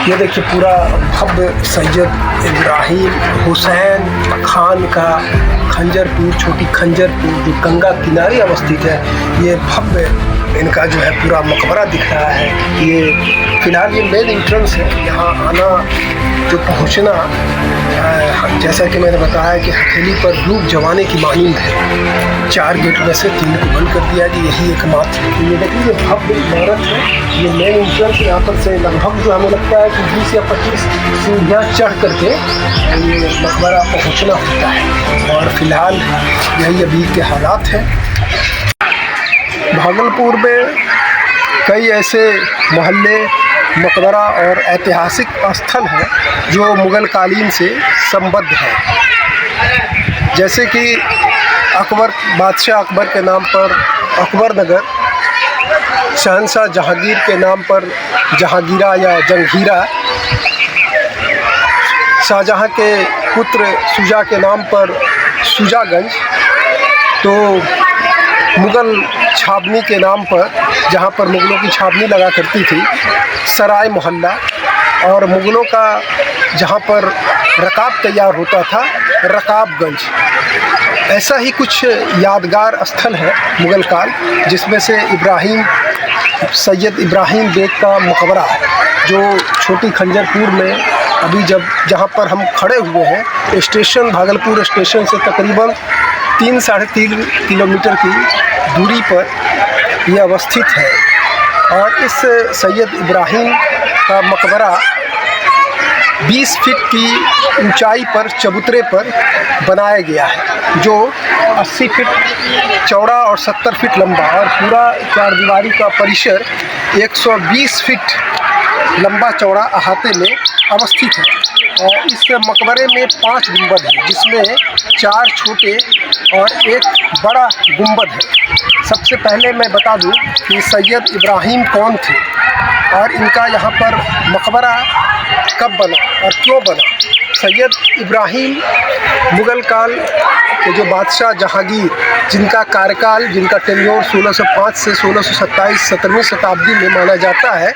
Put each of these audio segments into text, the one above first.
ये देखिए पूरा भव्य सैयद इब्राहिम हुसैन खान का खंजरपुर, छोटी खंजरपुर जो गंगा किनारे अवस्थित है, ये भव्य इनका जो है पूरा मकबरा दिख रहा है। ये फिलहाल ये मेन एंट्रेंस है। यहाँ आना जो पहुँचना, जैसा कि मैंने बताया कि हथेली पर रूप जमाने की मानिंद है। 4 गेट में से 3 को बंद कर दिया कि यही एकमात्र। ये देखिए ये भव्य इमारत है, ये मेन एंट्रेंस। यहाँ पर से लगभग जो हमें लगता है कि 20 या 25 सीढ़ियाँ चढ़ करके ये मकबरा पहुँचना होता है। और फिलहाल यही अभी के हालात हैं। भागलपुर में कई ऐसे मोहल्ले, मकबरा और ऐतिहासिक स्थल हैं जो मुग़ल कालीन से संबद्ध हैं, जैसे कि बादशाह अकबर के नाम पर अकबर नगर, शहंशाह जहांगीर के नाम पर जहांगीरा या जंगीरा, शाहजहां के पुत्र शुजा के नाम पर शुजागंज, तो मुग़ल छावनी के नाम पर, जहाँ पर मुग़लों की छावनी लगा करती थी, सराय मोहल्ला, और मुग़लों का जहाँ पर रकाब तैयार होता था, रकाबगंज। ऐसा ही कुछ यादगार स्थल है मुग़ल काल, जिसमें से सैयद इब्राहिम बेग का मकबरा है, जो छोटी खंजरपुर में अभी जहाँ पर हम खड़े हुए हैं, स्टेशन भागलपुर स्टेशन से तकरीबन 3-3.5 किलोमीटर की दूरी पर यह अवस्थित है। और इस सैयद इब्राहिम का मकबरा 20 फीट की ऊंचाई पर चबूतरे पर बनाया गया है, जो 80 फीट चौड़ा और 70 फीट लंबा, और पूरा 4 दीवारी का परिसर 120 फीट लंबा चौड़ा अहाते में अवस्थित है। और इस मकबरे में 5 गुंबद हैं, जिसमें 4 छोटे और 1 बड़ा गुंबद है। सबसे पहले मैं बता दूं कि सैयद इब्राहिम कौन थे और इनका यहाँ पर मकबरा कब बना और क्यों बना। सैयद इब्राहिम मुग़ल काल के जो बादशाह जहांगीर, जिनका कार्यकाल, जिनका टेन्योर 1605 से 1627 17वीं शताब्दी में माना जाता है,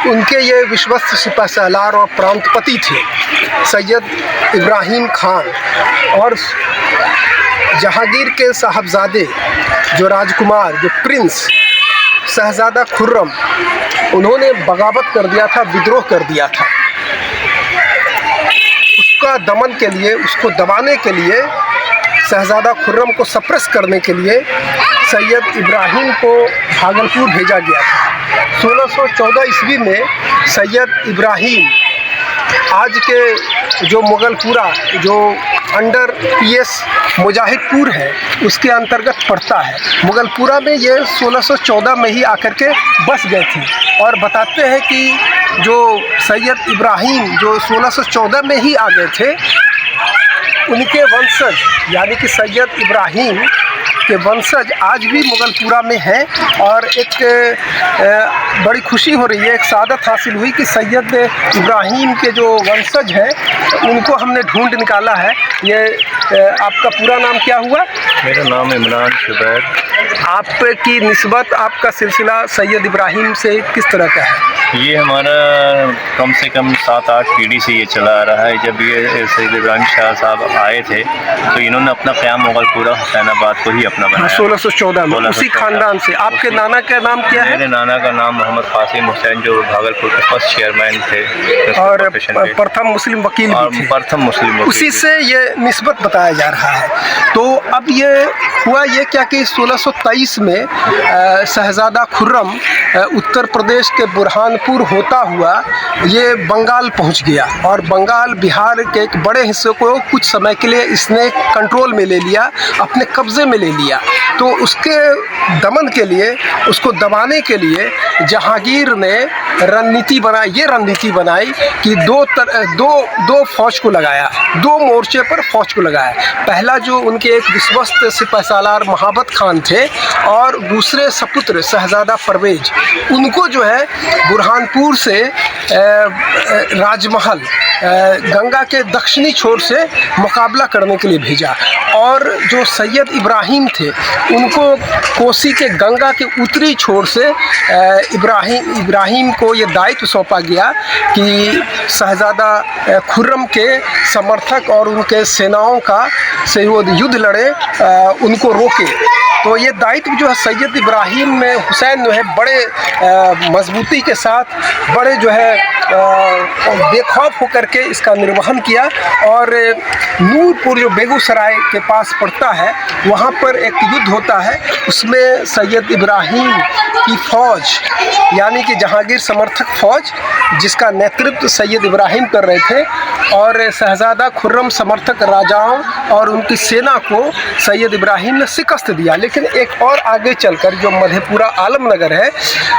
उनके ये विश्वस्त सिपहसालार और प्रांतपति थे सैयद इब्राहिम खान। और जहांगीर के साहबजादे, जो राजकुमार, जो प्रिंस शहजादा खुर्रम, उन्होंने बगावत कर दिया था, विद्रोह कर दिया था। उसका दमन के लिए, उसको दबाने के लिए, शहजादा खुर्रम को सप्रेस करने के लिए सैयद इब्राहिम को भागलपुर भेजा गया था। 1614 ईस्वी में सैयद इब्राहिम आज के जो मुग़लपुरा, जो अंडर PS मुजाहिदपुर है, उसके अंतर्गत पड़ता है। मुग़लपुरा में ये 1614 में ही आकर के बस गए थे। और बताते हैं कि जो सैयद इब्राहिम जो 1614 में ही आ गए थे, उनके वंशज यानी कि सैयद इब्राहिम के वंशज आज भी मुग़लपुरा में हैं। और एक बड़ी खुशी हो रही है, एक सादत हासिल हुई कि सैयद इब्राहिम के जो वंशज हैं, उनको हमने ढूंढ निकाला है। ये आपका पूरा नाम क्या हुआ? मेरा नाम इमरान जुबैर। आपकी निस्बत, आपका सिलसिला सैयद इब्राहिम से किस तरह का है? ये हमारा कम से कम 7-8 पीढ़ी से ये चला आ रहा है। जब ये सैयद इब्राहिम शाह साहब आए थे, तो इन्होंने अपना क़याम मुग़लपुरा हुसैनाबाद को ही अपना बनाया। 1614 में उसी खानदान से। आपके नाना का नाम क्या है? मेरे नाना का नाम मोहम्मद कासिम हुसैन, जो भागलपुर के फर्स्ट चेयरमैन थे और प्रथम मुस्लिम वकील भी थे। प्रथम मुस्लिम वकील, उसी से ये निस्बत बताया जा रहा है। तो अब ये हुआ ये क्या कि 1623 में शहजादा खुर्रम उत्तर प्रदेश के बुरहानपुर होता हुआ ये बंगाल पहुंच गया, और बंगाल बिहार के एक बड़े हिस्से को कुछ समय के लिए इसने कंट्रोल में ले लिया, अपने कब्ज़े में ले लिया। तो उसके दमन के लिए, उसको दबाने के लिए जहांगीर ने रणनीति बनाई कि दो फौज को लगाया, 2 मोर्चे पर फौज को लगाया। पहला जो उनके एक विश्वस्त सिपहसालार महाबत खान थे, और दूसरे सपुत्र शहजादा परवेज, उनको जो है बुरहानपुर से राजमहल गंगा के दक्षिणी छोर से मुकाबला करने के लिए भेजा, और जो सैयद इब्राहिम थे उनको कोसी के गंगा के उत्तरी छोर से इब्राहिम को ये दायित्व सौंपा गया कि शहज़ादा खुर्रम के समर्थक और उनके सेनाओं का से वो युद्ध लड़े, उनको रोके। तो ये दायित्व जो है सैयद इब्राहिम में हुसैन जो है बड़े मजबूती के साथ, बड़े जो है बेखौफ होकर के इसका निर्वहन किया। और नूरपुर जो बेगूसराय के पास पड़ता है, वहाँ पर एक युद्ध होता है, उसमें सैयद इब्राहिम की फ़ौज यानी कि जहांगीर समर्थक फ़ौज जिसका नेतृत्व सैयद इब्राहिम कर रहे थे, और शहज़ादा खुर्रम समर्थक राजाओं और उनकी सेना को सैयद इब्राहिम ने शिकस्त दिया। लेकिन एक और आगे चलकर जो मधेपुरा आलमनगर है,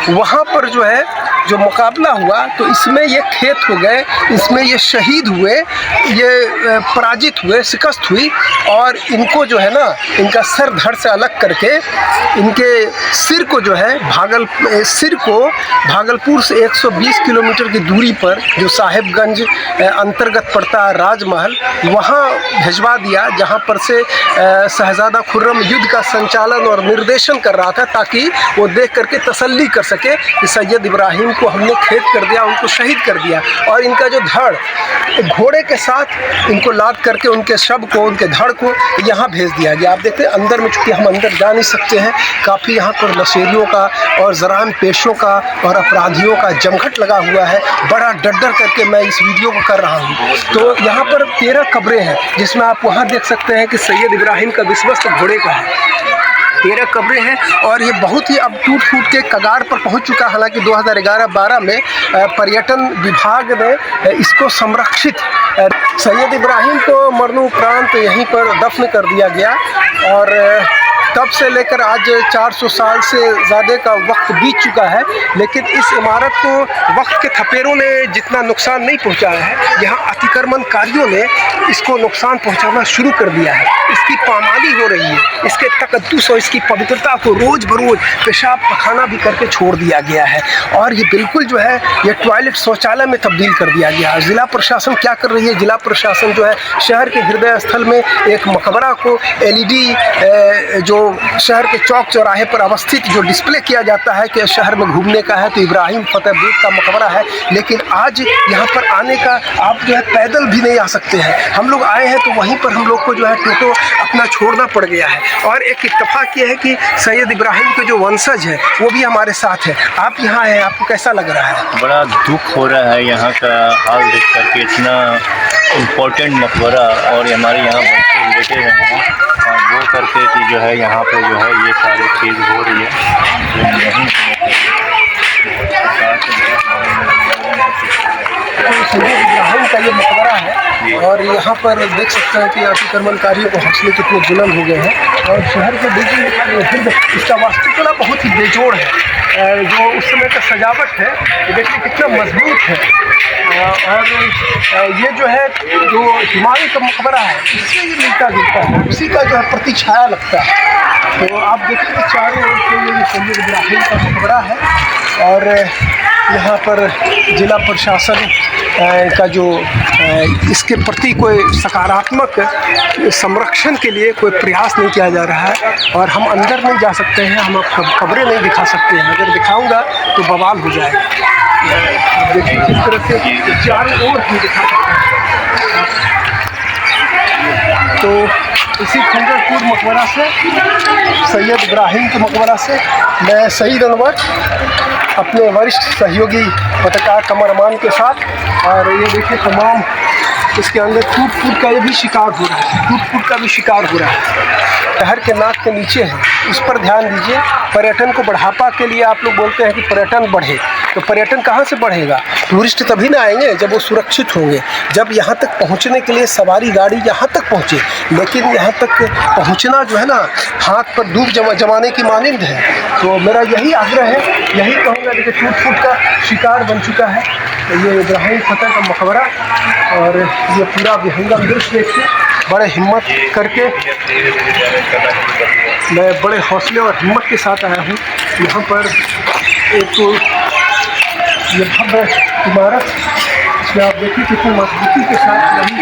वहाँ पर जो है जो मुकाबला हुआ, तो इसमें ये खेत हो गए, इसमें ये शहीद हुए, ये पराजित हुए, शिकस्त हुई, और इनको जो है ना, इनका सर धड़ से अलग करके इनके सिर को जो है भागलपुर से 120 किलोमीटर की दूरी पर जो साहिबगंज अंतर्गत पड़ता है राजमहल, वहाँ भिजवा दिया, जहाँ पर से शहज़ादा खुर्रम युद्ध का संचालन और निर्देशन कर रहा था, ताकि वो देख करके तसल्ली कर सके कि सैयद इब्राहिम को हमने खेत कर दिया, उनको शहीद कर दिया। और इनका जो धड़ घोड़े के साथ इनको लाद करके उनके शव को, उनके धड़ को यहाँ भेज दिया गया। आप देखते हैं अंदर में, चूँकि हम अंदर जा नहीं सकते हैं, काफ़ी यहाँ पर नशेरियों का और जराइम पेशों का और अपराधियों का जमघट लगा हुआ है। बड़ा डर करके मैं इस वीडियो को कर रहा हूँ। तो यहाँ पर 13 कब्रें हैं, जिसमें आप वहाँ देख सकते हैं कि सैयद इब्राहिम का विश्वस्त घोड़े का है। 13 कब्रें हैं, और ये बहुत ही अब टूट फूट के कगार पर पहुंच चुका है। हालांकि 2011-12 में पर्यटन विभाग ने इसको संरक्षित, सैयद इब्राहिम को मरणोपरांत यहीं पर दफन कर दिया गया, और तब से लेकर आज 400 साल से ज़्यादा का वक्त बीत चुका है। लेकिन इस इमारत को वक्त के थपेरों ने जितना नुकसान नहीं पहुंचाया है, यहाँ अतिक्रमणकारियों ने इसको नुकसान पहुंचाना शुरू कर दिया है। इसकी पामाली हो रही है, इसके तकद्दुस और इसकी पवित्रता को रोज़ बरोज़ पेशाब पखाना भी करके छोड़ दिया गया है, और ये बिल्कुल जो है ये टॉयलेट शौचालय में तब्दील कर दिया गया है। ज़िला प्रशासन क्या कर रही है? ज़िला प्रशासन जो है शहर के हृदय स्थल में एक मकबरा को LED जो शहर के चौक चौराहे पर अवस्थित जो डिस्प्ले किया जाता है कि शहर में घूमने का है, तो इब्राहिम फतेह बेग का मकबरा है। लेकिन आज यहाँ पर आने का आप जो है पैदल भी नहीं आ सकते हैं। हम लोग आए हैं तो वहीं पर हम लोग को जो है टोटो अपना छोड़ना पड़ गया है। और एक इत्तेफाक ये है कि सैयद इब्राहिम के जो वंशज है वो भी हमारे साथ है। आप यहाँ हैं, आपको कैसा लग रहा है? बड़ा दुख हो रहा है यहाँ का हाल देख करके। इतना इम्पोर्टेंट मकबरा और हमारे यहाँ वंशज लेटे हुए हैं, और वो करके कि जो है यहाँ पे जो है ये सारी चीज़ हो रही है। सैयद इब्राहिम का ये मकबरा है, और यहाँ पर देख सकते हैं कि अतिक्रमणकारियों को हौसले कितने बुलंद हो गए हैं। और शहर के बीच इसका वास्तुकला बहुत ही बेजोड़ है। जो उस समय का सजावट है ये देखिए कितना मजबूत है। और ये जो है जो हिमालय का मकबरा है इससे ये मिलता जुलता है, उसी का जो है प्रतिछाया लगता है। तो आप देखिए चारों ओर से ये सैयद इब्राहिम का मकबरा है, और यहाँ पर जिला प्रशासन का जो इसके प्रति कोई सकारात्मक संरक्षण के लिए कोई प्रयास नहीं किया जा रहा है। और हम अंदर नहीं जा सकते हैं, हम खबरें नहीं दिखा सकते हैं। अगर दिखाऊंगा तो बवाल हो जाएगा। देखिए किस तरह से चारों ओर भी दिखा सकते हैं। तो इसी खंजरपुर मकबरा से, सैयद इब्राहिम के मकबरा से मैं शहीद अनवर अपने वरिष्ठ सहयोगी पत्रकार कमर अमान के साथ, और ये देखिए तमाम इसके अंदर टूट फूट का ये भी शिकार हो रहा है, टूट फूट का भी शिकार हो रहा है। शहर के नाक के नीचे है, उस पर ध्यान दीजिए। पर्यटन को बढ़ावा के लिए आप लोग बोलते हैं कि पर्यटन बढ़े, तो पर्यटन कहाँ से बढ़ेगा? टूरिस्ट तभी ना आएंगे जब वो सुरक्षित होंगे, जब यहाँ तक पहुँचने के लिए सवारी गाड़ी यहाँ तक पहुँचे। लेकिन यहाँ तक पहुँचना जो है ना, हाथ पर धूप जमाने की मानिंद है। तो मेरा यही आग्रह है, यही कहूँगा कि टूट फूट का शिकार बन चुका है ये इब्राहिम फतेह का मकबरा। और ये पूरा विहंगम दृश्य देखिए, बड़े हिम्मत करके मैं बड़े हौसले और हिम्मत के साथ आया हूँ यहाँ पर। एक तो ये भव्य इमारत कि आप देखिए कितनी मजबूती के साथ